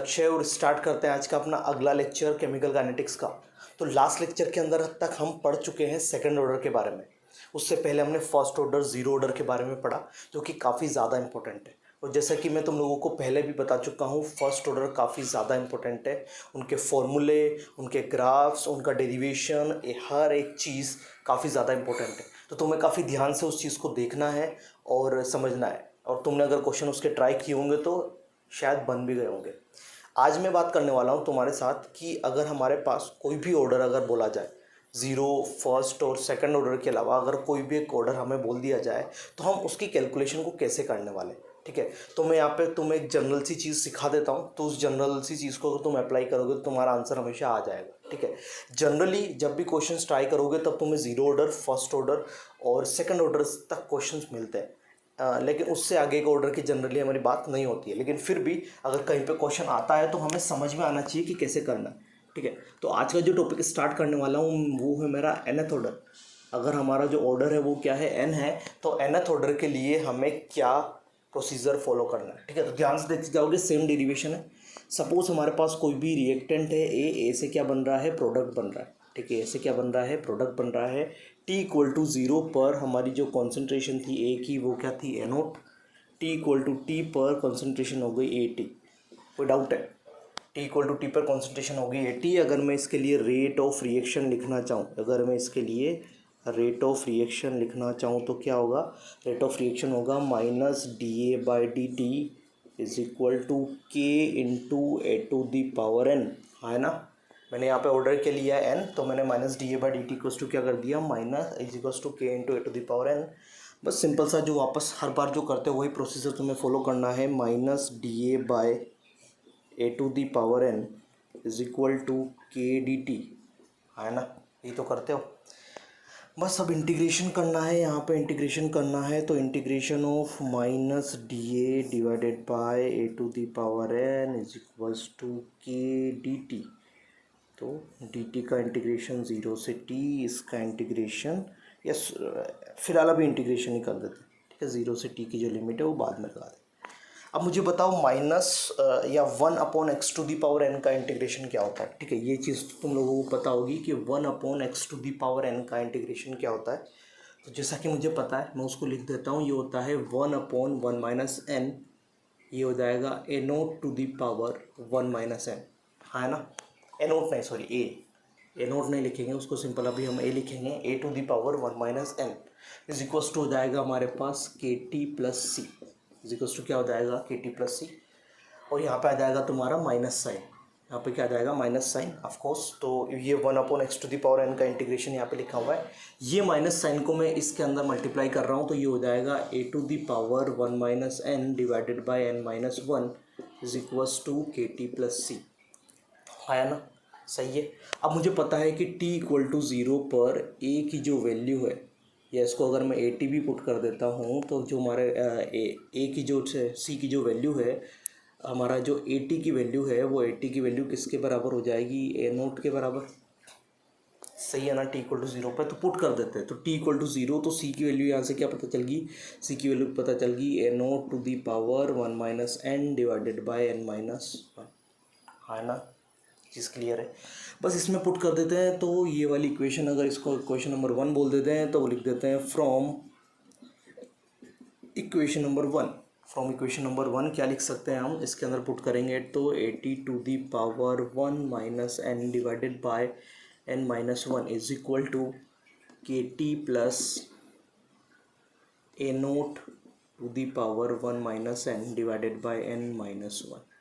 अक्षय और स्टार्ट करते हैं आज का अपना अगला लेक्चर केमिकल काइनेटिक्स का। तो लास्ट लेक्चर के अंदर तक हम पढ़ चुके हैं सेकंड ऑर्डर के बारे में। उससे पहले हमने फर्स्ट ऑर्डर जीरो ऑर्डर के बारे में पढ़ा, जो कि काफ़ी ज़्यादा इंपॉर्टेंट है। और जैसा कि मैं तुम लोगों को पहले भी बता चुका हूँ, फर्स्ट ऑर्डर काफ़ी ज़्यादा इंपॉर्टेंट है। उनके फॉर्मूले, उनके ग्राफ्स, उनका डेरिवेशन, ये हर एक चीज़ काफ़ी ज़्यादा इंपॉर्टेंट है। तो तुम्हें काफ़ी ध्यान से उस चीज़ को देखना है और समझना है। और तुमने अगर क्वेश्चन उसके ट्राई किए होंगे तो शायद बन भी गए होंगे। आज मैं बात करने वाला हूँ तुम्हारे साथ कि अगर हमारे पास कोई भी ऑर्डर अगर बोला जाए, ज़ीरो, फर्स्ट और सेकंड ऑर्डर के अलावा अगर कोई भी एक ऑर्डर हमें बोल दिया जाए तो हम उसकी कैलकुलेशन को कैसे करने वाले। ठीक है, तो मैं यहाँ पे तुम्हें एक जनरल सी चीज़ सिखा देता हूँ। तो उस जनरल सी चीज़ को अगर तुम अप्लाई करोगे तो तुम्हारा आंसर हमेशा आ जाएगा। ठीक है, जनरली जब भी क्वेश्चन ट्राई करोगे तब तुम्हें ज़ीरो ऑर्डर, फर्स्ट ऑर्डर और सेकंड ऑर्डर तक क्वेश्चन मिलते हैं। लेकिन उससे आगे के ऑर्डर की जनरली हमारी बात नहीं होती है। लेकिन फिर भी अगर कहीं पे क्वेश्चन आता है तो हमें समझ में आना चाहिए कि कैसे करना है। ठीक है, तो आज का जो टॉपिक स्टार्ट करने वाला हूँ वो है मेरा nth ऑर्डर। अगर हमारा जो ऑर्डर है वो क्या है, n है, तो nth ऑर्डर के लिए हमें क्या प्रोसीजर फॉलो करना है। ठीक है, तो ध्यान से देखते जाओगे, सेम डेरिवेशन है। सपोज हमारे पास कोई भी रिएक्टेंट है, ए से क्या बन रहा है, प्रोडक्ट बन रहा है। ठीक है, ए से क्या बन रहा है, प्रोडक्ट बन रहा है। टी इक्वल टू ज़ीरो पर हमारी जो कॉन्सेंट्रेशन थी ए की वो क्या थी, A naught. T equal to T पर कॉन्सेंट्रेशन हो गई ए टी। कोई डाउट है? टी इक्वल टू टी पर कॉन्सेंट्रेशन हो गई ए टी। अगर मैं इसके लिए रेट ऑफ रिएक्शन लिखना चाहूँ, अगर मैं इसके लिए रेट ऑफ रिएक्शन लिखना चाहूँ तो क्या होगा, रेट ऑफ रिएक्शन होगा minus D A by D T is equal to के into A to the power N, है ना। मैंने यहाँ पे ऑर्डर के लिया एन, तो मैंने minus D A by D T equals to क्या कर दिया, माइनस इज इक्वल्स टू के into A to the power N. बस सिंपल सा जो वापस हर बार जो करते हो वही प्रोसीजर तुम्हें फॉलो करना है। Minus D A by A to the power N is equal to K D T, है ना। ये तो करते हो। बस अब इंटीग्रेशन करना है, यहाँ पे इंटीग्रेशन करना है। तो integration of minus D A divided by A to the power N is equals to K D T. तो डी टी का इंटीग्रेशन ज़ीरो से टी, इसका इंटीग्रेशन यस फिलहाल अभी इंटीग्रेशन ही कर देते हैं। ठीक है, ज़ीरो से टी की जो लिमिट है वो बाद में लगा दें। अब मुझे बताओ माइनस या one upon x to the power N का इंटीग्रेशन क्या होता है। ठीक है, ये चीज़ तुम लोगों को पता होगी कि one upon x to the power N का इंटीग्रेशन क्या होता है। तो जैसा कि मुझे पता है मैं उसको लिख देता हूँ। ये होता है one upon one minus N, ये हो जाएगा A naught to the power one minus N, है ना। ए नोट नहीं, सॉरी ए नोट नहीं लिखेंगे उसको, सिंपल अभी हम ए लिखेंगे, A to the power one minus N is equals to हो जाएगा हमारे पास K T plus C, is equals to क्या हो जाएगा, के टी प्लस सी। और यहाँ पे आ जाएगा तुम्हारा माइनस साइन, यहाँ पे क्या आ जाएगा, माइनस साइन ऑफकोर्स। तो ये one upon x to the power N का इंटीग्रेशन यहाँ पे लिखा हुआ है। ये माइनस साइन को मैं इसके अंदर मल्टीप्लाई कर रहा हूँ, तो ये हो जाएगा A to the power one minus N divided by N minus one is equals to K T plus C, है ना। सही है। अब मुझे पता है कि t इक्वल टू ज़ीरो पर a की जो वैल्यू है, या इसको अगर मैं ए टी भी पुट कर देता हूँ तो जो हमारे ए की जो सी की जो वैल्यू है, हमारा जो ए टी की वैल्यू है वो ए टी की वैल्यू किसके बराबर हो जाएगी, ए नोट के बराबर। सही है ना, t इक्वल टू ज़ीरो पर तो पुट कर देते हैं। तो t इक्वल टू ज़ीरो, तो c की वैल्यू यहाँ से क्या पता चल गई, c की वैल्यू पता चल गई A naught to the power one minus N divided by N minus one, है ना। चीज़ क्लियर है। बस इसमें पुट कर देते हैं। तो ये वाली इक्वेशन, अगर इसको इक्वेशन नंबर वन बोल देते हैं तो वो लिख देते हैं from equation number one. From equation number one क्या लिख सकते हैं हम, इसके अंदर पुट करेंगे तो A T to the power one minus N divided by N minus one is equal to K T plus A naught to the power one minus N divided by N minus one.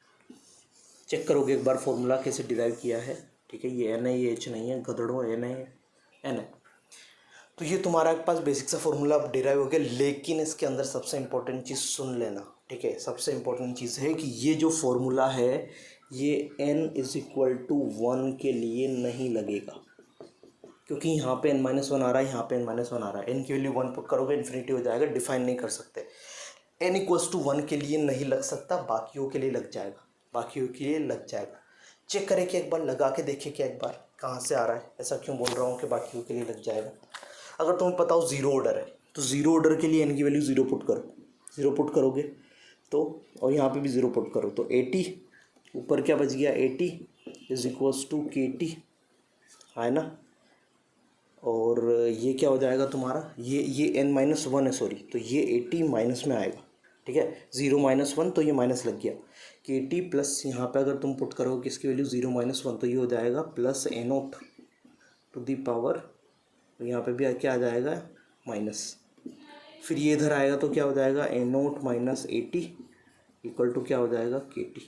Check करोगे एक बार formula कैसे derive किया है। ठीक है, ये N है, ये एच नहीं है, गधड़ो एन है, एन है। तो ये तुम्हारा एक पास बेसिक सा फॉर्मूला डिराइव हो गया। लेकिन इसके अंदर सबसे इम्पोर्टेंट चीज़ सुन लेना। ठीक है, सबसे इम्पोर्टेंट चीज़ है कि ये जो फॉर्मूला है ये n is equal to one के लिए नहीं लगेगा, क्योंकि यहाँ पे n माइनस वन आ रहा है, यहाँ पे n माइनस वन आ रहा है। n की वैल्यू वन पुट करोगे इन्फिनिटी हो जाएगा, डिफाइन नहीं कर सकते। n इक्वल्स टू वन के लिए नहीं लग सकता, बाकियों के लिए लग जाएगा, बाकियों के लिए लग जाएगा। चेक करें कि एक बार लगा के देखिए कि एक बार कहाँ से आ रहा है। ऐसा क्यों बोल रहा हूँ कि बाकियों के लिए लग जाएगा। अगर तुम्हें पता हो ज़ीरो ऑर्डर है तो ज़ीरो ऑर्डर के लिए n की वैल्यू ज़ीरो पुट करो, ज़ीरो पुट करोगे तो, और यहाँ पे भी ज़ीरो पुट करो तो 80 ऊपर क्या बच गया 80 इज इक्वल्स टू KT, है ना। और ये क्या हो जाएगा तुम्हारा, ये n-1 है, सॉरी, तो ये 80 माइनस में आएगा, ठीक है। 0-1 तो ये माइनस लग गया, KT प्लस यहाँ पे अगर तुम पुट करोगे किसकी वैल्यू 0-1 तो ये हो जाएगा plus A0 to the power, यहाँ पे भी क्या आ जाएगा माइनस, फिर ये इधर आएगा तो क्या हो जाएगा A0 माइनस 80 इक्वल टू क्या हो जाएगा KT।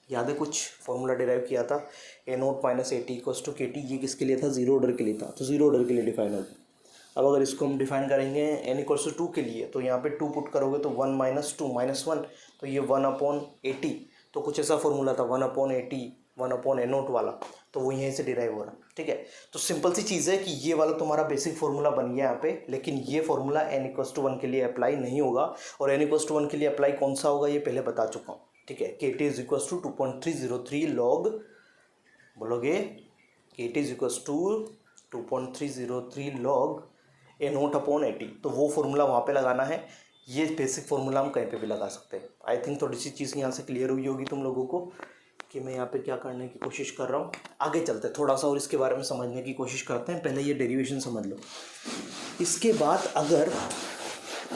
याद है कुछ फॉर्मूला डिराइव किया था, A0 minus 80 equals to KT, ये किसके लिए था, जीरो ऑर्डर के लिए था, तो जीरो ऑर्डर के लिए डिफाइन होगा। अब अगर इसको हम डिफाइन करेंगे n इक्वल्स टू 2 के लिए, तो यहाँ पे 2 पुट करोगे तो 1 माइनस 2 माइनस 1, तो ये 1/80, तो कुछ ऐसा फॉर्मूला था 1/80 1/A0 वाला, तो वो यहीं से डिराइव हो रहा, ठीक है। तो सिंपल सी चीज़ है कि ये वाला तुम्हारा बेसिक फार्मूला बन गया यहाँ पे, लेकिन ये फार्मूला n इक्वल्स टू 1 के लिए अप्लाई नहीं होगा, और n इक्वल्स टू 1 के लिए अप्लाई कौन सा होगा ये पहले बता चुका हूँ, ठीक है। KT is equals to 2.303 log, बोलोगे KT is equals to 2.303 log A0/80, तो वो फार्मूला वहाँ पे लगाना है। ये बेसिक फार्मूला हम कहीं पे भी लगा सकते हैं। आई थिंक थोड़ी सी चीज़ यहाँ से क्लियर हुई होगी तुम लोगों को कि मैं यहाँ पे क्या करने की कोशिश कर रहा हूँ। आगे चलते हैं थोड़ा सा और इसके बारे में समझने की कोशिश करते हैं। पहले ये डेरिवेशन समझ लो, इसके बाद अगर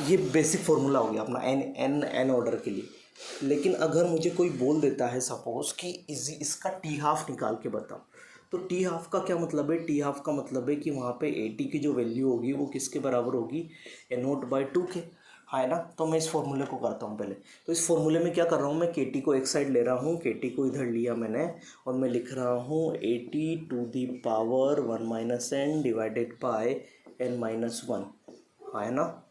ये बेसिक फार्मूला हो गया अपना एन ऑर्डर के लिए, लेकिन अगर मुझे कोई बोल देता है सपोज कि इसका T½ निकाल के बताओ, तो T½ का क्या मतलब है, T½ का मतलब है कि वहाँ पे 80 की जो वैल्यू होगी वो किसके बराबर होगी, A0/2 के, है ना। तो मैं इस फॉर्मूले को करता हूँ पहले। तो इस फॉर्मूले में क्या कर रहा हूँ मैं, KT को एक साइड ले रहा हूँ, KT को इधर लिया मैंने, और मैं लिख रहा हूँ 80 to the power 1 - n divided by n-1, है ना,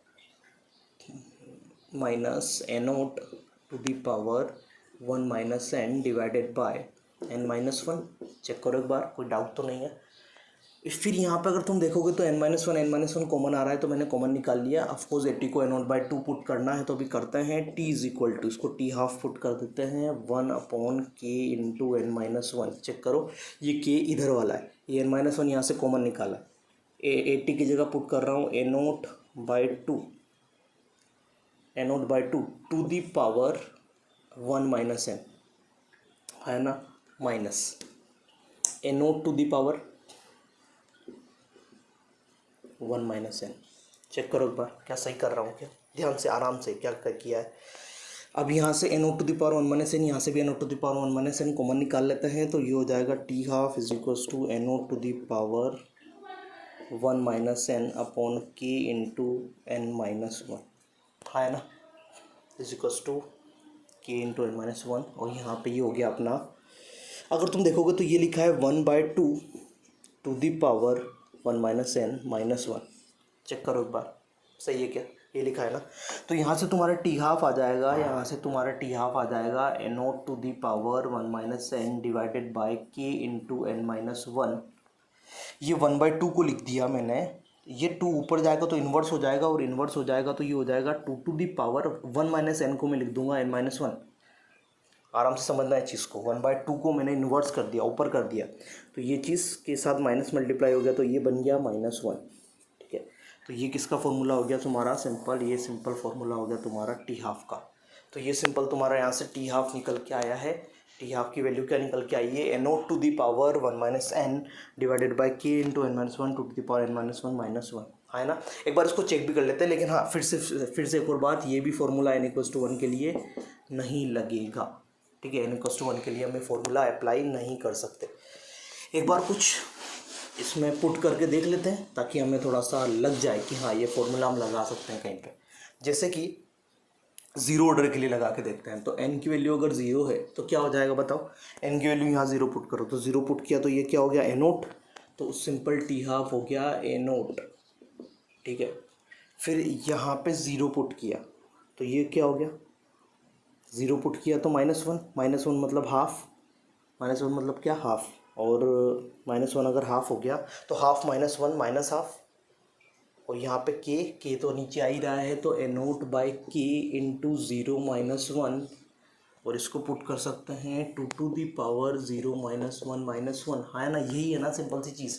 minus A0 to the power 1 - n divided by n-1। Check करो एक बार, कोई डाउट तो नहीं है। फिर यहाँ पे अगर तुम देखोगे तो n-1 कॉमन आ रहा है, तो मैंने कॉमन निकाल लिया। ऑफकोर्स 80 को A0/2 पुट करना है, तो अभी करते हैं। T इज इक्वल टू, इसको T½ पुट कर देते हैं 1/k इंटू n-1। चेक करो, ये k इधर वाला है, ये n-1 यहाँ से कॉमन निकाला, 80 की जगह पुट कर रहा हूँ A0/2 to the power 1 - n, है ना, minus A0 to the power 1 - n। Check करो एक बार, क्या सही कर रहा हूँ क्या, ध्यान से आराम से क्या किया है। अब यहाँ से A0 to the power 1 - n, यहाँ से भी A0 to the power 1 - n common निकाल लेते हैं, तो ये हो जाएगा T½ is equals to A0 to the power 1 - n upon k into n-1, है ना, is equals to k into n-1। और यहाँ पे ये हो गया अपना, अगर तुम देखोगे तो ये लिखा है 1/2 to the power 1 - n -1। Check करो एक बार, सही है क्या, ये लिखा है ना। तो यहाँ से तुम्हारा T½ आ जाएगा, यहाँ से तुम्हारा T½ आ जाएगा A0 to the power 1 - n divided by k into n-1। ये 1/2 को लिख दिया मैंने, ये 2 ऊपर जाएगा तो इन्वर्स हो जाएगा, और इन्वर्स हो जाएगा तो ये हो जाएगा 2 टू दी पावर 1 - n को मैं लिख दूंगा n-1। आराम से समझना है चीज़ को, 1/2 को मैंने इन्वर्स कर दिया, ऊपर कर दिया, तो ये चीज़ के साथ माइनस मल्टीप्लाई हो गया, तो ये बन गया -1, ठीक है। तो ये किसका फॉर्मूला हो गया तुम्हारा, सिंपल, ये सिंपल फार्मूला हो गया तुम्हारा T½ का। तो ये सिंपल तुम्हारा यहाँ से T½ निकल के आया है। T½ की वैल्यू क्या निकल के आई है, A0 to the power 1 - n divided by k into n-1 to the power n-1 -1, है ना। एक बार इसको चेक भी कर लेते हैं, लेकिन हाँ फिर से एक और बात, ये भी फार्मूला n=1 के लिए नहीं लगेगा, ठीक है। n=1 के लिए हमें फार्मूला अप्लाई नहीं कर सकते। एक बार कुछ इसमें पुट करके देख लेते हैं, ताकि हमें थोड़ा सा लग जाए कि हाँ ये फार्मूला हम लगा सकते हैं कहीं पे। जैसे कि जीरो ऑर्डर के लिए लगा के देखते हैं। तो n की वैल्यू अगर 0 है तो क्या हो जाएगा बताओ, n की वैल्यू यहाँ 0 पुट करो, तो 0 पुट किया तो ये क्या हो गया A0, तो सिंपल T½ हो गया A0, ठीक है। फिर यहाँ पे 0 पुट किया तो ये क्या हो गया, 0 पुट किया तो -1 मतलब हाफ, -1 मतलब क्या, हाफ, और -1 अगर हाफ हो गया तो हाफ -1 माइनस हाफ, और यहाँ पे k तो नीचे आ ही रहा है, तो A0/k इंटू 0 - 1, और इसको पुट कर सकते हैं 2 टू दी पावर 0 - 1 है ना, यही है ना सिंपल सी चीज़।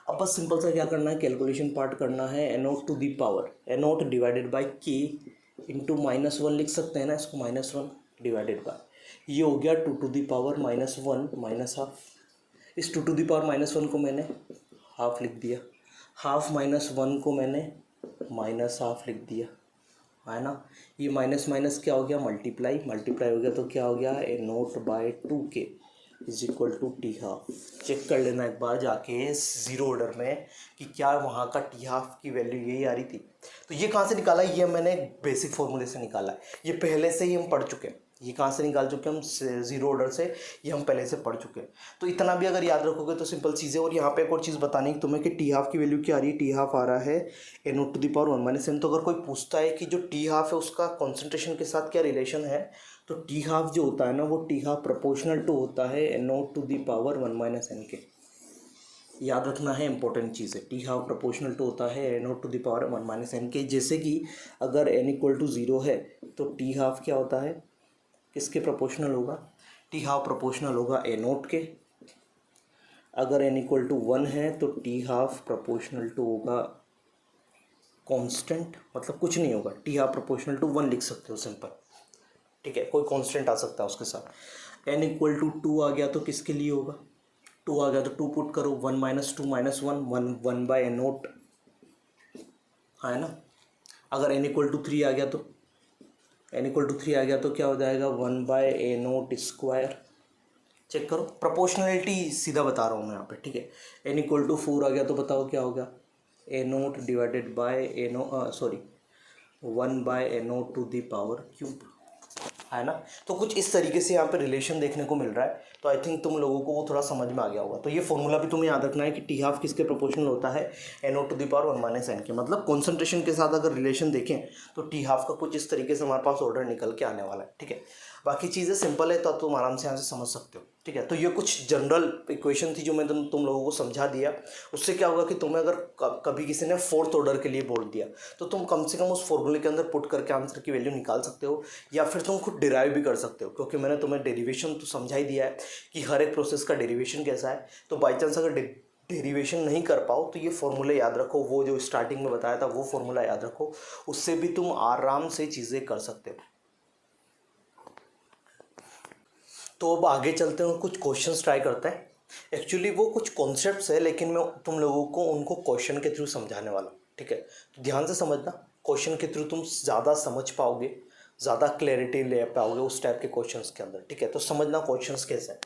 अब बस सिंपल सा क्या करना है, कैलकुलेशन पार्ट करना है। A0 to the power A0 divided by k into -1 लिख सकते हैं ना इसको, -1 डिवाइडेड बाय, ये हो गया 2 to the power -1 minus half. इस 2 टू दी पावर -1 को मैंने हाफ लिख दिया, हाफ -1 को मैंने माइनस हाफ लिख दिया, है ना। ये माइनस माइनस क्या हो गया, मल्टीप्लाई, मल्टीप्लाई हो गया तो क्या हो गया, a0/2k is equal to T half. Check कर लेना एक बार जाके ज़ीरो ऑर्डर में कि क्या वहाँ का टी हाफ की वैल्यू यही आ रही थी। तो ये कहाँ से निकाला, ये मैंने बेसिक फॉर्मूले से निकाला है, ये पहले से ही हम पढ़ चुके हैं। ये कहाँ से निकाल चुके हैं हम, ज़ीरो ऑर्डर से, ये हम पहले से पढ़ चुके हैं। तो इतना भी अगर याद रखोगे तो सिंपल चीज़ें। और यहाँ पे एक और चीज़ बतानी है तुम्हें कि टी हाफ की वैल्यू क्या आ रही है, टी हाफ आ रहा है a0/1 - n। तो अगर कोई पूछता है कि जो टी हाफ है उसका कॉन्सेंट्रेशन के साथ क्या रिलेशन है, तो टी हाफ जो होता है ना, वो टी हाफ प्रोपोर्शनल टू होता है a0/1 - n के। याद रखना है, इंपॉर्टेंट चीज़ है, टी हाफ प्रोपोर्शनल टू होता है a0/1 - n के। जैसे कि अगर n = 0 है तो टी हाफ क्या होता है, किसके प्रोपोर्शनल होगा, टी हाफ प्रोपोर्शनल होगा a0 के। अगर n = 1 है तो टी हाफ प्रोपोर्शनल टू होगा कांस्टेंट, मतलब कुछ नहीं होगा, टी हाफ प्रोपोर्शनल टू 1 लिख सकते हो सिंपल, ठीक है। कोई कांस्टेंट आ सकता है उसके साथ। n = 2 आ गया तो किसके लिए होगा, 2 आ गया तो 2 पुट करो, 1 - 2 - 1 1/a0, है ना। अगर n = 3 आ गया तो क्या हो जाएगा, 1/a0²। चेक करो, प्रोपोर्शनलिटी सीधा बता रहा हूँ मैं यहाँ पे, ठीक है। n = 4 आ गया तो बताओ क्या होगा, a0 divided bye a0 sorry 1/a0⁻³ है ना। तो कुछ इस तरीके से यहाँ पे रिलेशन देखने को मिल रहा है। तो आई थिंक तुम लोगों को वो थोड़ा समझ में आ गया होगा। तो ये फॉर्मूला भी तुम्हें याद रखना है कि टी हाफ किसके प्रोपोर्शनल होता है, a0⁻1 - n के। मतलब कॉन्सेंट्रेशन के साथ अगर रिलेशन देखें तो टी हाफ का कुछ इस तरीके से हमारे पास ऑर्डर निकल के आने वाला है, ठीक है। बाकी चीज़ें सिंपल है तो तुम आराम से यहाँ से समझ सकते हो, ठीक है। तो ये कुछ जनरल इक्वेशन थी जो मैं तुम लोगों को समझा दिया। उससे क्या होगा कि तुम्हें अगर कभी किसी ने फोर्थ ऑर्डर के लिए बोल दिया तो तुम कम से कम उस फॉर्मूले के अंदर पुट करके आंसर की वैल्यू निकाल सकते हो, या फिर तुम खुद डिराइव भी कर सकते हो, क्योंकि मैंने तुम्हें डेरिवेशन तो समझा ही दिया है कि हर एक प्रोसेस का डेरिवेशन कैसा है। तो बाई चांस अगर डेरिवेशन नहीं कर पाओ तो ये फॉर्मूले याद रखो, वो जो स्टार्टिंग में बताया था वो फॉर्मूला याद रखो, उससे भी तुम आराम से चीज़ें कर सकते हो। तो अब आगे चलते हैं और कुछ क्वेश्चंस ट्राई करते हैं। एक्चुअली वो कुछ कॉन्सेप्ट्स है, लेकिन मैं तुम लोगों को उनको क्वेश्चन के थ्रू समझाने वाला हूँ, ठीक है। तो ध्यान से समझना, क्वेश्चन के थ्रू तुम ज़्यादा समझ पाओगे, ज़्यादा क्लैरिटी ले पाओगे उस टाइप के क्वेश्चंस के अंदर, ठीक है। तो समझना क्वेश्चंस कैसे हैं।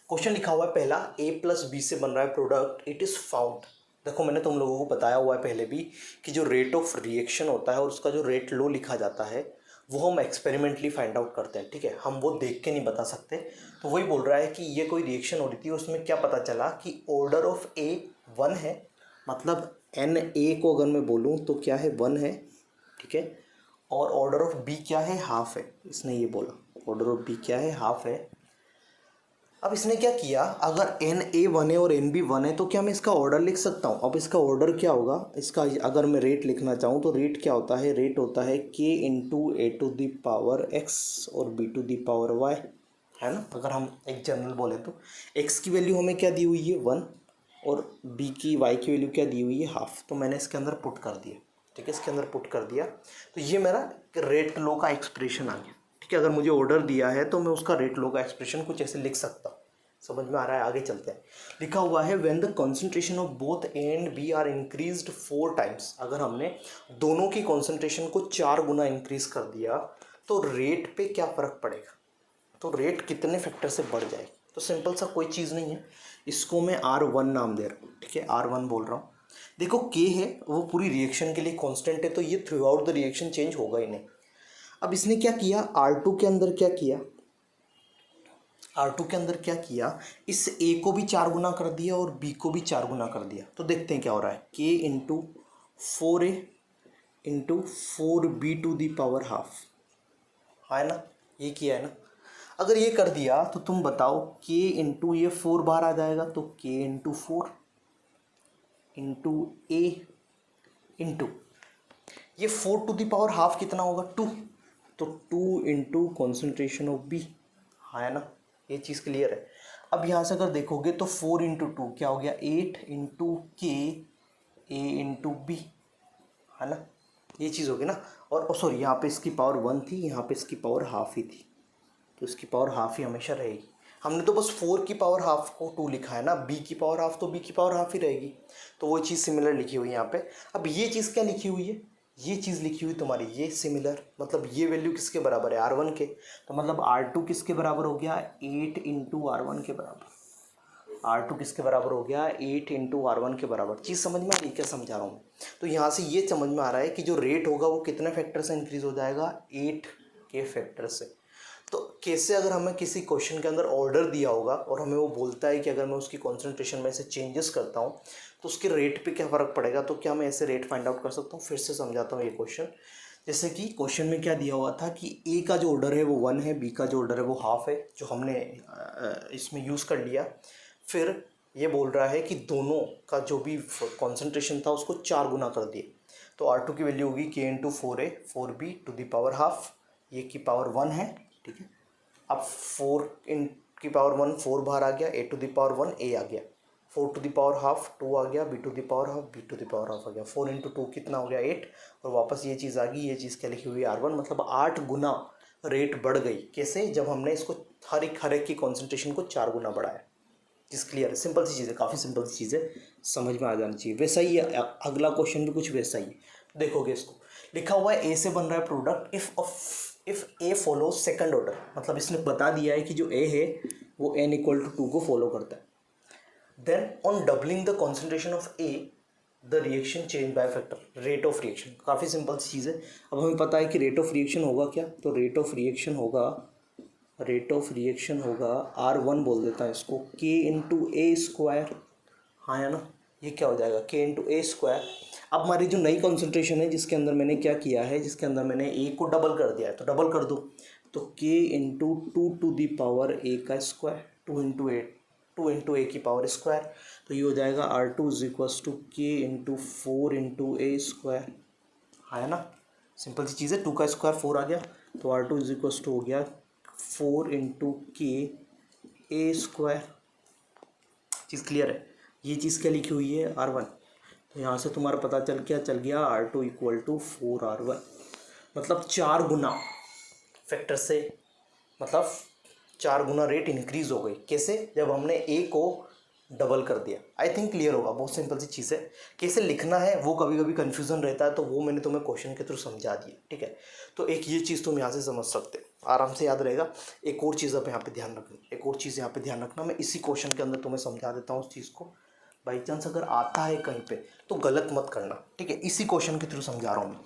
क्वेश्चन लिखा हुआ है पहला, a + b से बन रहा है प्रोडक्ट, इट इज़ फाउंड। देखो मैंने तुम लोगों को बताया हुआ है पहले भी कि जो रेट ऑफ रिएक्शन होता है और उसका जो रेट लो लिखा जाता है वो हम एक्सपेरिमेंटली फाइंड आउट करते हैं, ठीक है। हम वो देख के नहीं बता सकते। तो वही बोल रहा है कि ये कोई रिएक्शन हो रही थी, उसमें क्या पता चला कि ऑर्डर ऑफ ए 1 है, मतलब एन ए को अगर मैं बोलूँ तो क्या है, 1 है, ठीक है। और ऑर्डर ऑफ बी क्या है, हाफ है। इसने ये बोला ऑर्डर ऑफ बी क्या है, हाफ है। अब इसने क्या किया, अगर एन ए 1 है और एन बी 1 है तो क्या मैं इसका ऑर्डर लिख सकता हूँ। अब इसका ऑर्डर क्या होगा, इसका अगर मैं रेट लिखना चाहूँ तो रेट क्या होता है, रेट होता है k × a⁴x और b⁴y, है ना। अगर हम एक जनरल बोले तो x की वैल्यू हमें क्या दी हुई है, 1, और b की y की वैल्यू क्या दी हुई है, हाफ। तो मैंने इसके अंदर पुट कर दिया, ठीक है, इसके अंदर पुट कर दिया। तो ये मेरा रेट लो का एक्सप्रेशन आ गया, ठीक है। अगर मुझे ऑर्डर दिया है तो मैं उसका रेट लो का एक्सप्रेशन कुछ ऐसे लिख सकता हूँ। समझ में आ रहा है, आगे चलते हैं। लिखा हुआ है when the concentration of both A and B are increased 4 times. अगर हमने दोनों की कॉन्सेंट्रेशन को 4 गुना इंक्रीज कर दिया तो रेट पे क्या फ़र्क पड़ेगा, तो रेट कितने फैक्टर से बढ़ जाएगी। तो सिंपल सा कोई चीज़ नहीं है, इसको मैं R1 नाम दे रहा हूँ, ठीक है, R1 बोल रहा हूँ। देखो K है वो पूरी रिएक्शन के लिए कांस्टेंट है, तो ये through out the reaction change होगा ही नहीं। अब इसने क्या किया, R2 के अंदर क्या किया, R2 के अंदर क्या किया, इस A को भी 4 गुना कर दिया और B को भी 4 गुना कर दिया। तो देखते हैं क्या हो रहा है, K × 4A × 4B⁴, है ना, ये किया है ना। अगर ये कर दिया तो तुम बताओ K × ये 4 बार आ जाएगा, तो K × 4 × A × ये 4⁻½ कितना होगा, 2, तो 2 × कॉन्सेंट्रेशन ऑफ B, है ना। ये चीज़ क्लियर है। अब यहाँ से अगर देखोगे तो 4 × 2 क्या हो गया, 8 × K A × B, है ना, ये चीज़ होगी ना। और सॉरी यहाँ पे इसकी पावर 1 थी, यहाँ पे इसकी पावर हाफ ही थी, तो इसकी पावर हाफ ही हमेशा रहेगी। हमने तो बस 4 की पावर हाफ को 2 लिखा है ना, b की पावर हाफ तो b की पावर हाफ ही रहेगी। तो वो चीज़ सिमिलर लिखी हुई है यहाँ पे। अब ये चीज़ क्या लिखी हुई है, ये चीज़ लिखी हुई तुम्हारी ये सिमिलर, मतलब ये वैल्यू किसके बराबर है, R1 के। तो मतलब R2 किसके बराबर हो गया, 8 इंटू R1 के बराबर। R2 किसके बराबर हो गया, 8 इंटू R1 के बराबर। चीज़ समझ में आ रही है क्या समझा रहा हूँ। तो यहाँ से ये समझ में आ रहा है कि जो रेट होगा वो कितने फैक्टर से इंक्रीज हो जाएगा, 8 के फैक्टर से। तो कैसे, अगर हमें किसी क्वेश्चन के अंदर ऑर्डर दिया होगा और हमें वो बोलता है कि अगर मैं उसकी कॉन्सेंट्रेशन में से चेंजेस करता हूँ तो उसके रेट पे क्या फ़र्क पड़ेगा, तो क्या मैं ऐसे रेट फाइंड आउट कर सकता हूँ। फिर से समझाता हूँ ये क्वेश्चन। जैसे कि क्वेश्चन में क्या दिया हुआ था कि ए का जो ऑर्डर है वो 1 है, बी का जो ऑर्डर है वो हाफ है, जो हमने इसमें यूज़ कर लिया। फिर ये बोल रहा है कि दोनों का जो भी कॉन्सेंट्रेशन था उसको 4 गुना कर दिए। तो R2 की वैल्यू होगी k into 4a 4b to the power half, ये की पावर 1 है, ठीक है। अब 4 इन की पावर 1 4 बाहर आ गया, a to the power 1 a आ गया, 4 टू द पावर हाफ 2 आ गया, b to the power half b to the power half आ गया, 4 इंटू 2 कितना हो गया 8, और वापस ये चीज़ आ गई। ये चीज़ क्या लिखी हुई है R1, मतलब 8 गुना रेट बढ़ गई। कैसे, जब हमने इसको हर एक की कॉन्सेंट्रेशन को 4 गुना बढ़ाया। चीज़ क्लियर है, सिंपल सी चीज़ है, काफ़ी सिंपल सी चीज़ है, समझ में आ जानी चाहिए। वैसा ही है अगला क्वेश्चन भी कुछ वैसा ही है। देखोगे इसको लिखा हुआ है ए से बन रहा है product if A follow second order, मतलब इसने बता दिया है कि जो ए है वो n इक्वल टू 2 को फॉलो करता है। Then on doubling the concentration of A the reaction change by factor, rate of reaction. काफ़ी सिंपल सी चीज़ है। अब हमें पता है कि रेट ऑफ रिएक्शन होगा क्या, तो रेट ऑफ रिएक्शन होगा R1 बोल देता है इसको, k इंटू ए स्क्वायर, हाँ है ना, ये क्या हो जाएगा k इंटू ए स्क्वायर। अब हमारी जो नई कॉन्सेंट्रेशन है जिसके अंदर मैंने क्या किया है, जिसके अंदर मैंने a को डबल कर दिया है, तो डबल कर दो, तो k into 2 to the power a का स्क्वायर, 2 इंटू ए की पावर स्क्वायर। तो ये हो जाएगा R2 is equals to k into 4 into A square, हाँ है ना, सिंपल सी चीज़ है। 2 का स्क्वायर 4 आ गया, तो R2 इज इक्वल्स टू हो गया 4 इंटू के ए स्क्वायर। चीज़ क्लियर है। ये चीज़ क्या लिखी हुई है R1, तो यहाँ से तुम्हारा पता चल गया R2 इक्वल टू 4R1, मतलब 4 गुना फैक्टर से, मतलब 4 गुना रेट इंक्रीज हो गई। कैसे, जब हमने ए को डबल कर दिया। आई थिंक क्लियर होगा, बहुत सिंपल सी चीज़ है। कैसे लिखना है वो कभी कभी कन्फ्यूज़न रहता है, तो वो मैंने तुम्हें क्वेश्चन के थ्रू समझा दिया, ठीक है। तो एक ये चीज़ तुम यहाँ से समझ सकते हो, आराम से याद रहेगा। एक और चीज़ अब यहाँ पे ध्यान रखना, एक और चीज़ यहाँ पे ध्यान रखना, मैं इसी क्वेश्चन के अंदर तुम्हें समझा देता हूँ उस चीज़ को। बाई चांस अगर आता है कहीं पे तो गलत मत करना, ठीक है। इसी क्वेश्चन के थ्रू समझा रहा हूँ मैं,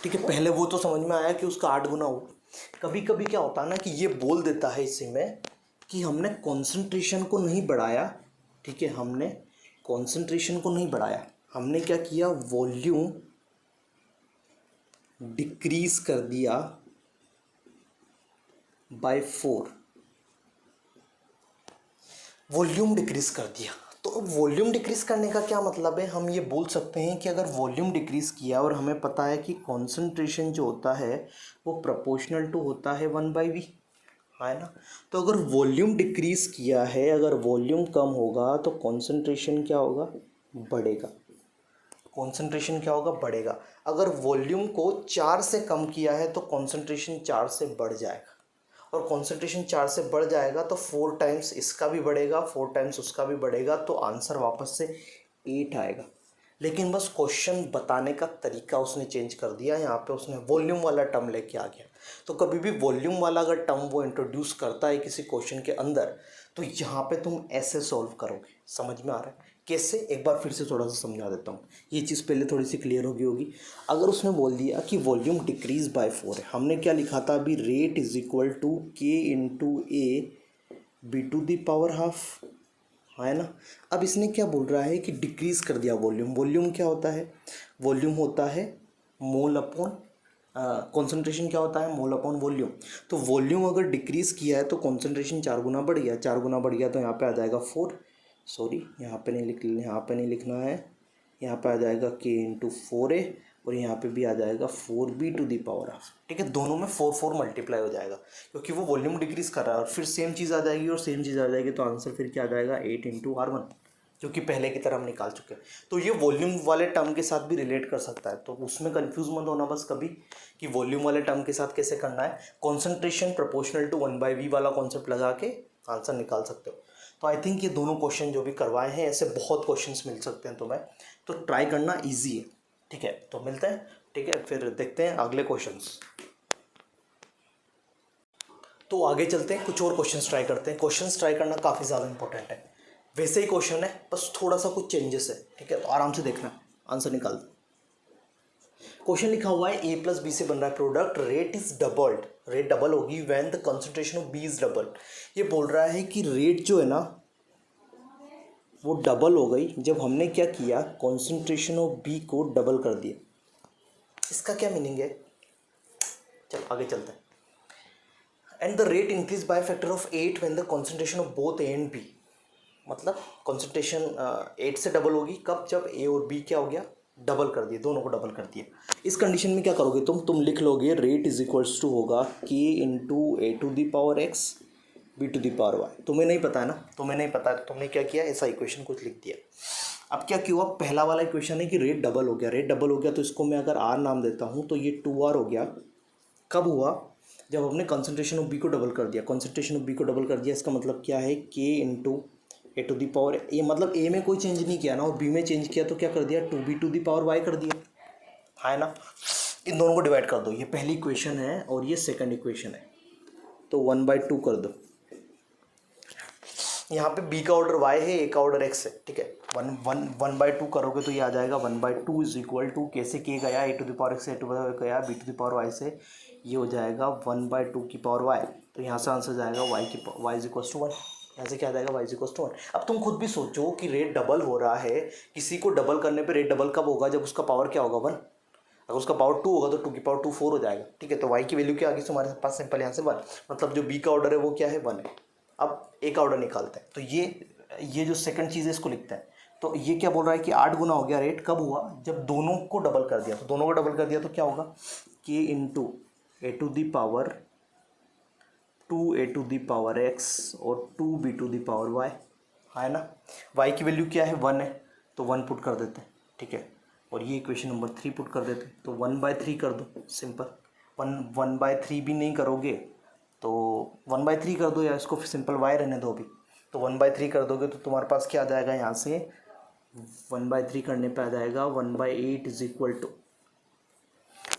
ठीक है। पहले वो तो समझ में आया कि उसका 8 गुना हो। कभी कभी क्या होता है ना कि ये बोल देता है इसी में कि हमने कॉन्सेंट्रेशन को नहीं बढ़ाया, ठीक है, हमने कॉन्सेंट्रेशन को नहीं बढ़ाया, हमने क्या किया, वॉल्यूम डिक्रीज कर दिया बाय 4, वॉल्यूम डिक्रीज कर दिया। तो अब वॉल्यूम डिक्रीज करने का क्या मतलब है, हम ये बोल सकते हैं कि अगर वॉल्यूम डिक्रीज किया और हमें पता है कि कॉन्सेंट्रेशन जो होता है वो प्रोपोर्शनल टू होता है 1/v, है ना। तो अगर वॉल्यूम डिक्रीज किया है, अगर वॉल्यूम कम होगा तो कॉन्सेंट्रेशन क्या होगा, बढ़ेगा। कॉन्सेंट्रेशन क्या होगा, बढ़ेगा। अगर वॉल्यूम को 4 से कम किया है तो कॉन्सेंट्रेशन 4 से बढ़ जाएगा, और कॉन्सेंट्रेशन 4 से बढ़ जाएगा तो 4 टाइम्स इसका भी बढ़ेगा, 4 टाइम्स उसका भी बढ़ेगा, तो आंसर वापस से 8 आएगा। लेकिन बस क्वेश्चन बताने का तरीका उसने चेंज कर दिया, यहाँ पे उसने वॉल्यूम वाला टर्म लेके आ गया। तो कभी भी वॉल्यूम वाला अगर टर्म वो इंट्रोड्यूस करता है किसी क्वेश्चन के अंदर, तो यहाँ पे तुम ऐसे सॉल्व करोगे। समझ में आ रहा है कैसे, एक बार फिर से थोड़ा सा समझा देता हूँ, ये चीज़ पहले थोड़ी सी क्लियर होगी। अगर उसने बोल दिया कि वॉल्यूम डिक्रीज बाय 4 है, हमने क्या लिखा था अभी, रेट इज इक्वल टू के into A B to the power half, है ना। अब इसने क्या बोल रहा है कि डिक्रीज़ कर दिया वॉल्यूम। वॉल्यूम क्या होता है, वॉल्यूम होता है मोल अपॉन कॉन्सेंट्रेशन, क्या होता है, मोल अपॉन वॉल्यूम। तो वॉल्यूम अगर डिक्रीज़ किया है तो कॉन्सेंट्रेशन 4 गुना बढ़ गया, 4 गुना बढ़ गया तो यहाँ पे आ जाएगा 4, सॉरी यहाँ पे नहीं लिखना है, यहाँ पे आ जाएगा k इंटू 4a, और यहाँ पे भी आ जाएगा 4b to the power half, ठीक है। दोनों में 4 मल्टीप्लाई हो जाएगा क्योंकि वो वॉल्यूम डिक्रीज कर रहा है, और फिर सेम चीज़ आ जाएगी और सेम चीज़ आ जाएगी, तो आंसर फिर क्या आ जाएगा 8 इंटू R1, जो कि पहले की तरह हम निकाल चुके हैं। तो ये वॉल्यूम वाले टर्म के साथ भी रिलेट कर सकता है, तो उसमें कंफ्यूज मत होना बस कभी कि वॉल्यूम वाले टर्म के साथ कैसे करना है। कॉन्सेंट्रेशन प्रोपोर्शनल टू 1/v वाला कॉन्सेप्ट लगा के आंसर निकाल सकते हो। तो आई थिंक ये दोनों क्वेश्चन जो भी करवाए हैं, ऐसे बहुत क्वेश्चंस मिल सकते हैं तुम्हें, तो ट्राई करना ईजी है। ठीक है, तो मिलते हैं। ठीक है, फिर देखते हैं अगले क्वेश्चंस। तो आगे चलते हैं, कुछ और क्वेश्चंस ट्राई करते हैं। क्वेश्चंस ट्राई करना काफ़ी ज़्यादा इंपॉर्टेंट है, वैसे ही क्वेश्चन है, बस थोड़ा सा कुछ चेंजेस है। ठीक है, तो आराम से देखना, आंसर निकाल दो। क्वेश्चन लिखा हुआ है a प्लस बी से बन रहा है product, rate is doubled, rate double होगी when the concentration of B is double. ये बोल रहा है कि रेट जो है ना वो डबल हो गई जब हमने क्या किया, कंसंट्रेशन ऑफ बी को डबल कर दिया। इसका क्या मीनिंग है, चलो आगे चलते हैं। And the rate increase by factor of 8 when the concentration of both A and B, मतलब कंसंट्रेशन 8 से डबल होगी कब, जब ए और बी क्या हो गया, डबल कर दिए, दोनों को डबल कर दिया। इस कंडीशन में क्या करोगे तुम लिख लोगे रेट इज इक्वल्स टू होगा k into A to the power x B to the power y. तुम्हें नहीं पता है ना, तुम्हें नहीं पता है, तुमने क्या किया, ऐसा इक्वेशन कुछ लिख दिया। अब क्या हुआ, पहला वाला इक्वेशन है कि रेट डबल हो गया, रेट डबल हो गया तो इसको मैं अगर आर नाम देता हूँ तो ये 2r हो गया। कब हुआ, जब हमने कंसंट्रेशन ऑफ बी को डबल कर दिया। कंसंट्रेशन ऑफ बी को डबल कर दिया, इसका मतलब क्या है, k into A to the power, ये मतलब ए में कोई चेंज नहीं किया ना, और बी में चेंज किया तो क्या कर दिया, 2b to the power Y कर दिया, है ना। इन दोनों को डिवाइड कर दो, ये पहली इक्वेशन है और ये सेकंड इक्वेशन है, तो 1/2 कर दो। यहाँ पे b का ऑर्डर y है, a का ऑर्डर x है। ठीक है, 1/2 करोगे तो ये आ जाएगा 1/2 इज इक्वल टू, कैसे किए गया, A to the power x, A to the गया b to the power y से, ये हो जाएगा 1/2 की पावर y। तो यहाँ से आंसर जाएगा y इज इक्वल टू 1। यहाँ से क्या आ जाएगा, y इज इक्वल टू 1। अब तुम खुद भी सोचो कि रेट डबल हो रहा है, किसी को डबल करने पे रेट डबल कब होगा, जब उसका पावर क्या होगा 1। अगर उसका पावर 2 होगा तो 2 की पावर 2 4 हो जाएगा। ठीक है, तो y की वैल्यू क्या आ गई तुम्हारे पास, सिंपल यहाँ से 1, मतलब जो b का ऑर्डर है वो क्या है, 1 है। अब a का ऑर्डर निकालते हैं, तो ये जो सेकंड चीज़ है इसको लिखते हैं। तो ये क्या बोल रहा है कि 8 गुना हो गया रेट, कब हुआ, जब दोनों को डबल कर दिया। तो दोनों को डबल कर दिया तो क्या होगा, k into A to the power 2a to the power x और 2b to the power y, है ना। y की वैल्यू क्या है, 1 है, तो 1 पुट कर देते हैं। ठीक है, और ये इक्वेशन नंबर 3 पुट कर देते हैं, तो 1/3 कर दो, सिंपल। 1/3 भी नहीं करोगे तो 1/3 कर दो, या इसको सिंपल y रहने दो अभी। तो 1/3 कर दोगे तो तुम्हारे पास क्या आ जाएगा, यहाँ से 1/3 करने पे आ जाएगा 1/8 is equal to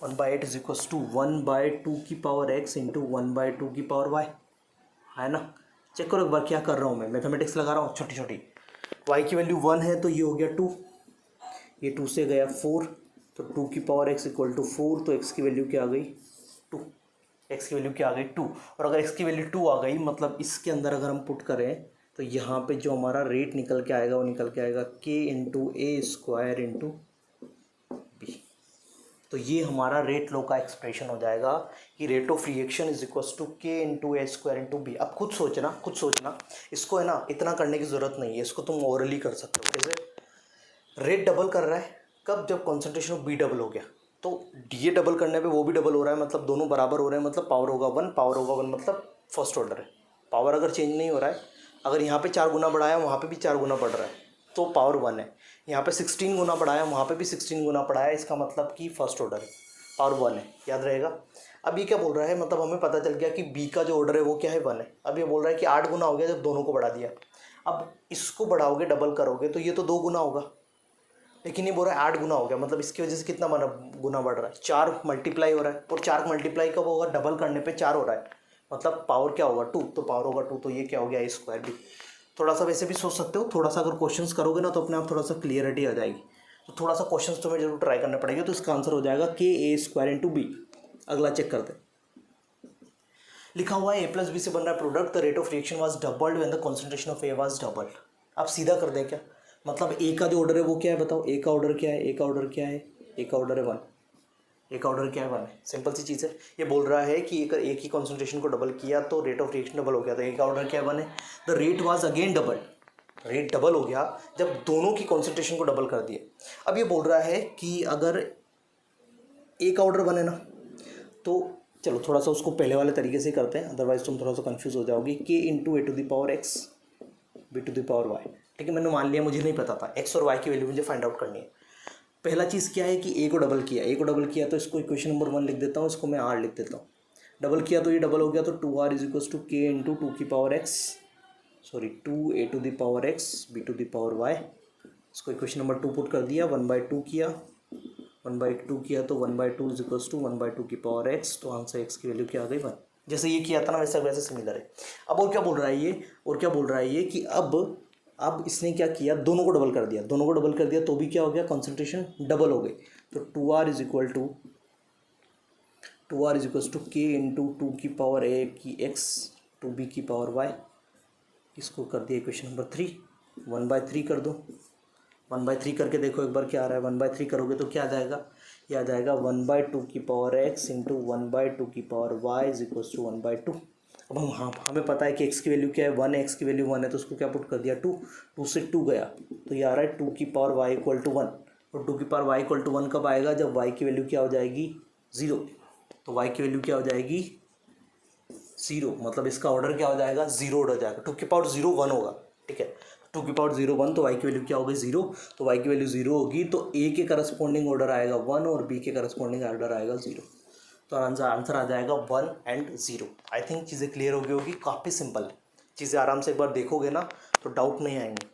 1/8 is equal to 1/2 की पावर x इंटू 1/2 की पावर y, है ना। चेक करो एक बार क्या कर रहा हूँ मैं, मैथमेटिक्स लगा रहा हूँ छोटी छोटी। y की वैल्यू 1 है तो ये हो गया 2, ये 2 से गया 4, तो 2 की पावर x इक्वल टू 4, तो x की वैल्यू क्या आ गई 2, x की वैल्यू क्या आ गई 2। और अगर x की वैल्यू 2 आ गई, मतलब इसके अंदर अगर हम पुट करें तो यहाँ पे जो हमारा रेट निकल के आएगा वो निकल के आएगा k into A square into B. तो ये हमारा रेट लो का एक्सप्रेशन हो जाएगा कि rate of reaction is equal to के into A square into B. अब खुद सोचना, इसको है ना इतना करने की ज़रूरत नहीं है, इसको तुम ओरली कर सकते हो। कैसे, रेट डबल कर रहा है कब, जब कॉन्सेंट्रेशन ऑफ बी डबल हो गया, तो डी डबल करने पे वो भी डबल हो रहा है, मतलब दोनों बराबर हो रहे हैं, मतलब पावर होगा 1, पावर होगा 1 मतलब फर्स्ट ऑर्डर है। पावर अगर चेंज नहीं हो रहा है, अगर यहाँ पे 4 गुना बढ़ाया वहाँ पे भी 4 गुना बढ़ रहा है तो पावर 1 है। यहाँ पे 16 गुना बढ़ाया वहाँ पे भी 16 गुना बढ़ाया, इसका मतलब कि फर्स्ट ऑर्डर है, पावर 1 है, याद रहेगा। अब ये क्या बोल रहा है, मतलब हमें पता चल गया कि बी का जो ऑर्डर है वो क्या है 1 है। अब ये बोल रहा है कि 8 गुना हो गया जब दोनों को बढ़ा दिया। अब इसको बढ़ाओगे, डबल करोगे तो ये तो 2 गुना होगा, लेकिन ये बोल रहा है 8 गुना हो गया, मतलब इसकी वजह से कितना गुना बढ़ रहा है, 4 मल्टीप्लाई हो रहा है। और 4 मल्टीप्लाई कब होगा, डबल करने पे 4 हो रहा है, मतलब पावर क्या होगा 2, तो पावर होगा 2, तो ये क्या हो गया ए स्क्वायर बी। थोड़ा सा वैसे भी सोच सकते हो, थोड़ा सा अगर क्वेश्चंस करोगे ना तो अपने आप थोड़ा सा क्लियरिटी आ जाएगी। तो थोड़ा सा क्वेश्चंस तुम्हें जरूर ट्राई करना पड़ेगा, तो इसका आंसर हो जाएगा के ए स्क्वायर इंटू बी। अगला चेक करते हैं, लिखा हुआ है ए प्लस बी से बन रहा है product, the rate of reaction was doubled when the concentration of A was doubled. आप सीधा कर दें क्या, मतलब ए का जो ऑर्डर है वो क्या है बताओ, ए का ऑर्डर क्या है, ए का ऑर्डर क्या है, ए का ऑर्डर है 1, ए का ऑर्डर क्या है 1 है, सिंपल सी चीज़ है। ये बोल रहा है कि अगर एक ही कॉन्सेंट्रेशन को डबल किया तो रेट ऑफ रिएक्शन डबल हो गया, तो ए का ऑर्डर क्या है 1 है। The rate was again double, rate double हो गया जब दोनों की कॉन्सेंट्रेशन को डबल कर दिए। अब ये बोल रहा है कि अगर ए का ऑर्डर 1 है ना, तो चलो थोड़ा सा उसको पहले वाले तरीके से करते हैं, अदरवाइज तुम थोड़ा सा कंफ्यूज हो जाओगे। K into A to the power x B to the power y. ठीक है, मैंने मान लिया मुझे नहीं पता था, एक्स और वाई की वैल्यू मुझे फाइंड आउट करनी है। पहला चीज़ क्या है कि ए को डबल किया, तो इसको इक्वेशन नंबर 1 लिख देता हूँ, इसको मैं आर लिख देता हूँ। डबल किया तो ये डबल हो गया, तो 2r इज इक्वल्स टू के इंटू 2 की power x, sorry 2a to the power x B to the power y. इसको इक्वेशन नंबर 2 पुट कर दिया, 1/2 किया, 1/2 किया तो 1/2 इज इक्वल्स टू 1/2 की पावर एक्स, तो आंसर एक्स की वैल्यू क्या आ गई 1। जैसे ये किया था ना वैसे सिमिलर है। अब और क्या बोल रहा है ये कि अब इसने क्या किया, दोनों को डबल कर दिया, तो भी क्या हो गया, कॉन्सेंट्रेशन डबल हो गई। तो 2r इज इक्वल्स टू के इंटू 2 की पावर a की x 2b की पावर y। इसको कर दिया इक्वेशन नंबर 3, 1/3 कर दो, 1/3 करके देखो एक बार क्या आ रहा है। 1/3 करोगे तो क्या आ जाएगा, ये आ जाएगा 1/2 की पावर x इंटू 1/2 की power y is equals to 1/2। अब हमें पता है कि x की वैल्यू क्या है 1 है, x की वैल्यू 1 है, तो उसको क्या पुट कर दिया 2, 2 से 2 गया तो ये आ रहा है 2 की पावर y इक्वल टू 1। और 2 की पावर y इक्वल टू 1 कब आएगा, जब y की वैल्यू क्या हो जाएगी 0। तो y की वैल्यू क्या हो जाएगी 0, मतलब इसका ऑर्डर क्या हो जाएगा 0 ऑर्डर हो जाएगा। 2 की पावर 0 1 होगा, ठीक है, 2 की पावर 0 1, तो y की वैल्यू क्या होगी 0। तो y की वैल्यू 0 होगी तो a के करस्पॉन्डिंग ऑर्डर आएगा 1 और b के करस्पॉन्डिंग ऑर्डर आएगा 0। तो आंसर आ जाएगा 1 एंड 0। आई थिंक चीज़ें क्लियर हो गई होगी, काफ़ी सिंपल है चीज़ें, आराम से एक बार देखोगे ना तो डाउट नहीं आएंगे।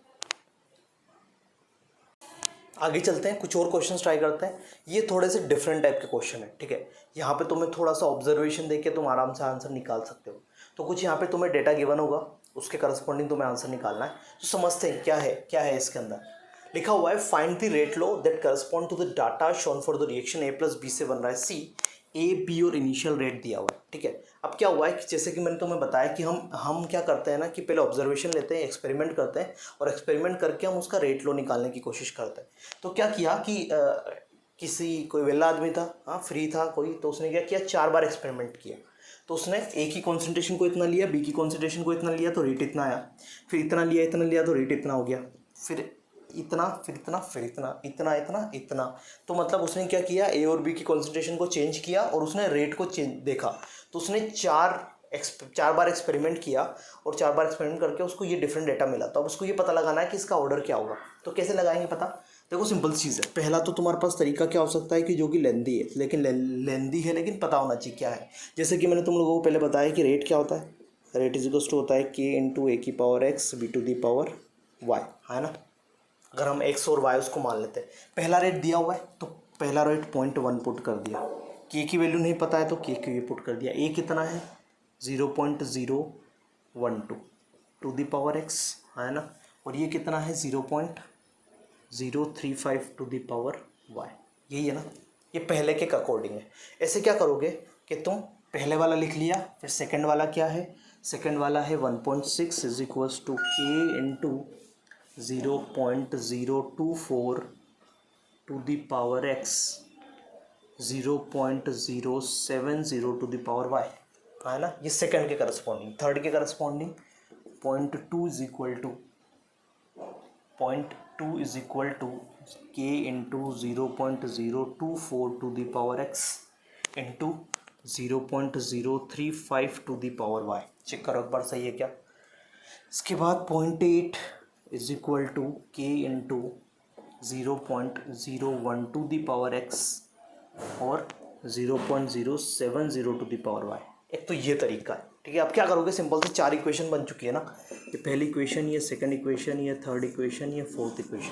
आगे चलते हैं, कुछ और क्वेश्चंस ट्राई करते हैं। ये थोड़े से डिफरेंट टाइप के क्वेश्चन है, ठीक है। यहाँ पे तुम्हें थोड़ा सा ऑब्जर्वेशन देके तुम आराम से आंसर निकाल सकते हो। तो कुछ यहाँ पे तुम्हें डेटा गिवन होगा, उसके करस्पॉन्डिंग तुम्हें आंसर निकालना है। तो समझते हैं क्या है इसके अंदर लिखा हुआ है। Find the rate law that correspond to the data shown for the reaction A+B से बन रहा है C। A B और इनिशियल रेट दिया हुआ है, ठीक है। अब क्या हुआ है कि जैसे कि मैंने तुम्हें बताया कि हम क्या करते हैं ना कि पहले ऑब्जर्वेशन लेते हैं, एक्सपेरिमेंट करते हैं, और एक्सपेरिमेंट करके हम उसका रेट लॉ निकालने की कोशिश करते हैं। तो क्या किया कि किसी कोई वेला आदमी था, हाँ फ्री था कोई, तो उसने क्या किया 4 बार एक्सपेरिमेंट किया। तो उसने ए की कॉन्सेंट्रेशन को इतना लिया, बी की कॉन्सेंट्रेशन को इतना लिया तो रेट इतना आया, फिर इतना लिया तो रेट इतना हो गया, फिर इतना, फिर इतना, फिर इतना, इतना, इतना, इतना। तो मतलब उसने क्या किया, ए और बी की कॉन्सेंट्रेशन को चेंज किया और उसने रेट को देखा। तो उसने 4 बार एक्सपेरिमेंट किया और 4 बार एक्सपेरिमेंट करके उसको ये डिफरेंट डेटा मिला। तो अब उसको ये पता लगाना है कि इसका ऑर्डर क्या होगा। तो कैसे लगाएंगे पता, देखो सिंपल चीज़ है। पहला तो तुम्हारे पास तरीका क्या हो सकता है कि जो कि लेंदी है, लेकिन पता होना चाहिए क्या है। जैसे कि मैंने तुम लोगों को पहले बताया कि रेट क्या होता है, रेट इज इक्वल्स टू होता है के इंटू ए की power x B to the power y, है ना। अगर हम x और y उसको मान लेते हैं, पहला रेट दिया हुआ है तो पहला रेट 0.1 पुट कर दिया, k की वैल्यू नहीं पता है तो k की पुट कर दिया। a कितना है 0.012 टू दी पावर x, है ना, और ये कितना है 0.035 टू दी पावर y, यही है ना। ये पहले के अकॉर्डिंग है। ऐसे क्या करोगे कि तुम पहले वाला लिख लिया, फिर सेकंड वाला क्या है, सेकंड वाला है 1.6 इज इक्वल्स टू के into 0.024 to the power x 0.070 to the power y, है ना। ये सेकंड के करस्पॉन्डिंग। थर्ड के करस्पॉन्डिंग 0.2 इज इक्वल टू के into 0.024 to the power x into 0.035 to the power y। Check करो एक बार सही है क्या। इसके बाद 0.8 इज इक्वल टू के इंटू 0.012 दी पावर x और 0.070 टू दी पावर y। एक तो ये तरीका है, ठीक है। अब क्या करोगे, सिंपल से 4 इक्वेशन बन चुकी है ना, ये पहली इक्वेशन, ये सेकंड इक्वेशन, ये थर्ड इक्वेशन, ये फोर्थ इक्वेशन।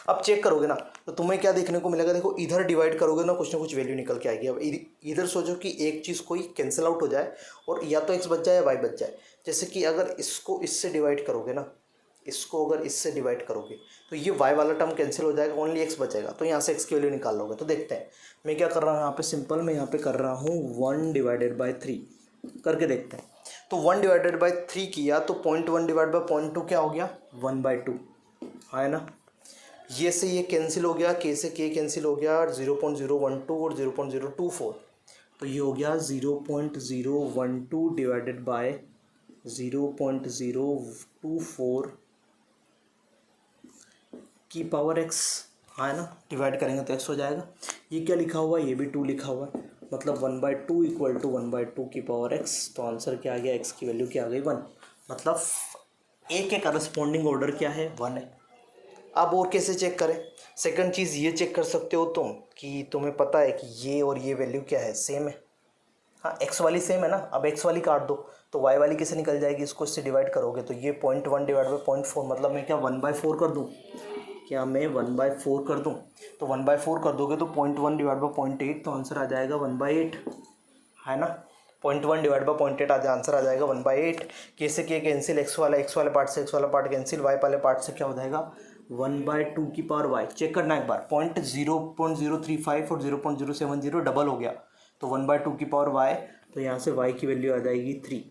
अब चेक करोगे ना तो तुम्हें क्या देखने को मिलेगा, देखो इधर डिवाइड करोगे ना कुछ वैल्यू निकल के आएगी। अब इधर सोचो कि एक चीज़ कोई कैंसिल आउट हो जाए और या तो x बच जाए या y बच जाए। जैसे कि अगर इसको इससे डिवाइड करोगे ना, इसको अगर इससे डिवाइड करोगे तो ये y वाला टर्म कैंसिल हो जाएगा, ओनली x बचेगा। तो यहाँ से x की वैल्यू निकाल लोगे। तो देखते हैं मैं क्या कर रहा हूँ यहाँ पे, सिंपल मैं यहाँ पे कर रहा हूँ 1/3 करके देखते हैं। तो 1/3 किया तो 0.1 डिवाइड बाई 0.2 क्या हो गया 1/2, है ना। ये से ये कैंसिल हो गया, k से k कैंसिल हो गया, 0.012 और 0.024, तो ये हो गया 0.012 डिवाइडेड बाय 0.024 की पावर x, है ना। डिवाइड करेंगे तो x हो जाएगा। ये क्या लिखा हुआ है, ये भी 2 लिखा हुआ है, मतलब 1/2 इक्वल टू 1/2 की पावर x। तो आंसर क्या आ गया, x की वैल्यू क्या आ गई 1। मतलब ए के करस्पॉन्डिंग ऑर्डर क्या है, 1 है। अब और कैसे चेक करें, सेकंड चीज़ ये चेक कर सकते हो तुम कि तुम्हें पता है कि ये और ये वैल्यू क्या है, सेम है। हाँ, एक्स वाली सेम है ना, अब एक्स वाली काट दो तो वाई वाली कैसे निकल जाएगी, इसको इससे डिवाइड करोगे तो ये 0.1 डिवाइड बाई 0.4, मतलब मैं क्या 1/4 कर दूँ, क्या मैं 1/4 कर दूँ, तो 1/4 कर दोगे तो 0.1 डिवाइड बाई 0.8, तो आंसर आ जाएगा 1/8, है ना। 0.1 डिवाइड बाई 0.8 आंसर आ जाएगा 1/8। कैसे किए, कैंसिल एक्स वाले पार्ट से एक्स वाला पार्ट कैंसिल, वाई वाले पार्ट से क्या हो जाएगा 1/2 की पावर वाई। चेक करना एक बार, 0.035 और 0.070 डबल हो गया तो 1/2 की पावर वाई, तो यहाँ से वाई की वैल्यू आ जाएगी 3।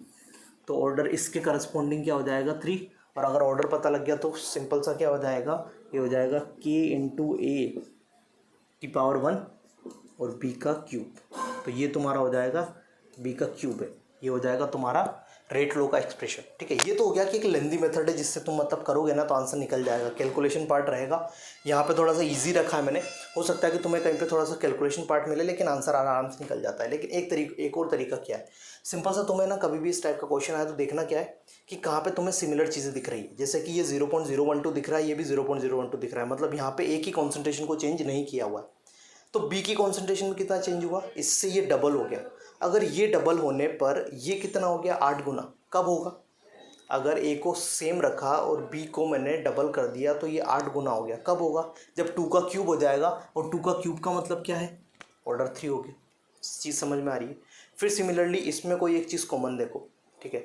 तो ऑर्डर इसके करस्पॉन्डिंग क्या हो जाएगा 3। और अगर ऑर्डर पता लग गया तो सिंपल सा क्या हो जाएगा, ये हो जाएगा k इंटू ए की पावर 1 और b का क्यूब, तो ये तुम्हारा हो जाएगा b का क्यूब है, ये हो जाएगा तुम्हारा रेट लो का एक्सप्रेशन। ठीक है, ये तो हो गया कि एक लेंदी मेथड है जिससे तुम मतलब करोगे ना तो आंसर निकल जाएगा। कैलकुलेशन पार्ट रहेगा यहाँ पे, थोड़ा सा इजी रखा है मैंने, हो सकता है कि तुम्हें कहीं पे थोड़ा सा कैलकुलेशन पार्ट मिले लेकिन आंसर आराम से निकल जाता है। लेकिन एक और तरीका क्या है, सिंपल सा, तुम्हें ना कभी भी इस टाइप का क्वेश्चन आया तो देखना क्या है कि कहाँ पे तुम्हें सिमिलर चीज़ें दिख रही है। जैसे कि ये 0.012 दिख रहा है, ये भी 0.012 दिख रहा है, मतलब यहाँ पे एक ही कॉन्सेंट्रेशन को चेंज नहीं किया हुआ है। तो बी की कॉन्सेंट्रेशन में कितना चेंज हुआ, इससे ये डबल हो गया। अगर ये डबल होने पर ये कितना हो गया, 8 गुना। कब होगा, अगर ए को सेम रखा और बी को मैंने डबल कर दिया तो ये 8 गुना हो गया। कब होगा, जब 2 का क्यूब हो जाएगा, और 2 का क्यूब का मतलब क्या है, ऑर्डर 3 हो गया। चीज़ समझ में आ रही है। फिर सिमिलरली इसमें कोई एक चीज़ कॉमन देखो, ठीक है,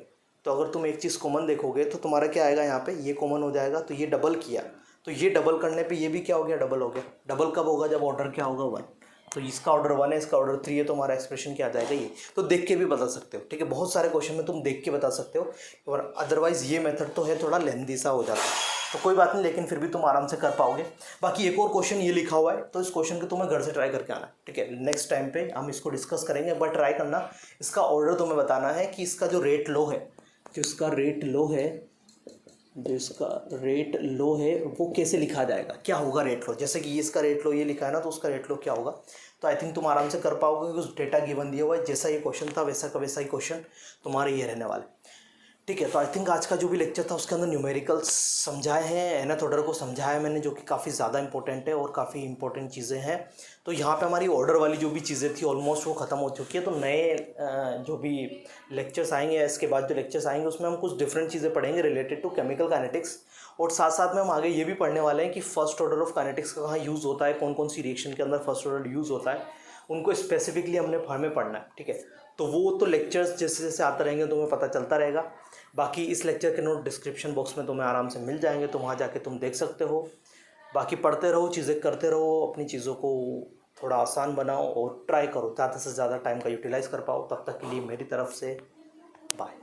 तो अगर तुम एक चीज़ कॉमन देखोगे तो तुम्हारा क्या आएगा, यहाँ पे ये कॉमन हो जाएगा, तो ये डबल किया, तो ये डबल करने पे ये भी क्या हो गया, डबल हो गया। डबल कब होगा, जब ऑर्डर क्या होगा 1, तो इसका ऑर्डर 1 है, इसका ऑर्डर 3 है, तो हमारा एक्सप्रेशन क्या आ जाएगा ये। तो देख के भी बता सकते हो, ठीक है, बहुत सारे क्वेश्चन में तुम देख के बता सकते हो, और अदरवाइज ये मेथड तो है थोड़ा लेंदी सा हो जाता है, तो कोई बात नहीं, लेकिन फिर भी तुम आराम से कर पाओगे। बाकी एक और क्वेश्चन ये लिखा हुआ है, तो इस क्वेश्चन को तुम्हें घर से ट्राई करके आना है, ठीक है। नेक्स्ट टाइम पे हम इसको डिस्कस करेंगे, एक बार ट्राई करना। इसका ऑर्डर तुम्हें बताना है कि इसका जो रेट लो है, जो इसका रेट लो है वो कैसे लिखा जाएगा, क्या होगा रेट लो। जैसे कि ये इसका रेट लो ये लिखा है ना, तो उसका रेट लो क्या होगा। तो आई थिंक तुम आराम से कर पाओगे, क्योंकि उस डेटा गिवन दिया हुआ है, जैसा ये क्वेश्चन था वैसा का वैसा ही क्वेश्चन तुम्हारे ये रहने वाले, ठीक है। तो आई थिंक आज का जो भी लेक्चर था उसके अंदर न्यूमेरिकल्स समझाए हैं, nth ऑर्डर को समझाया मैंने, जो कि काफ़ी ज़्यादा इंपॉर्टेंट है और काफ़ी इंपॉर्टेंट चीज़ें हैं। तो यहाँ पे हमारी ऑर्डर वाली जो भी चीज़ें थी ऑलमोस्ट वो ख़त्म हो चुकी है। तो नए जो भी लेक्चर्स आएंगे, इसके बाद जो लेक्चर्स आएंगे उसमें हम कुछ डिफरेंट चीज़ें पढ़ेंगे रिलेटेड टू केमिकल काइनेटिक्स, और साथ साथ में हम आगे ये भी पढ़ने वाले हैं कि फर्स्ट ऑर्डर ऑफ काइनेटिक्स का कहाँ यूज़ होता है, कौन कौन सी रिएक्शन के अंदर फर्स्ट ऑर्डर यूज़ होता है, उनको स्पेसिफिकली हमें पढ़ना है, ठीक है। तो वो तो लेक्चर्स जैसे जैसे आते रहेंगे तुम्हें पता चलता रहेगा। बाकी इस लेक्चर के नोट डिस्क्रिप्शन बॉक्स में तुम्हें आराम से मिल जाएंगे, तो वहाँ जाके तुम देख सकते हो। बाकी पढ़ते रहो, चीज़ें करते रहो, अपनी चीज़ों को थोड़ा आसान बनाओ और ट्राई करो ज़्यादा से ज़्यादा टाइम का यूटिलाइज़ कर पाओ। तब तक के लिए मेरी तरफ से बाय।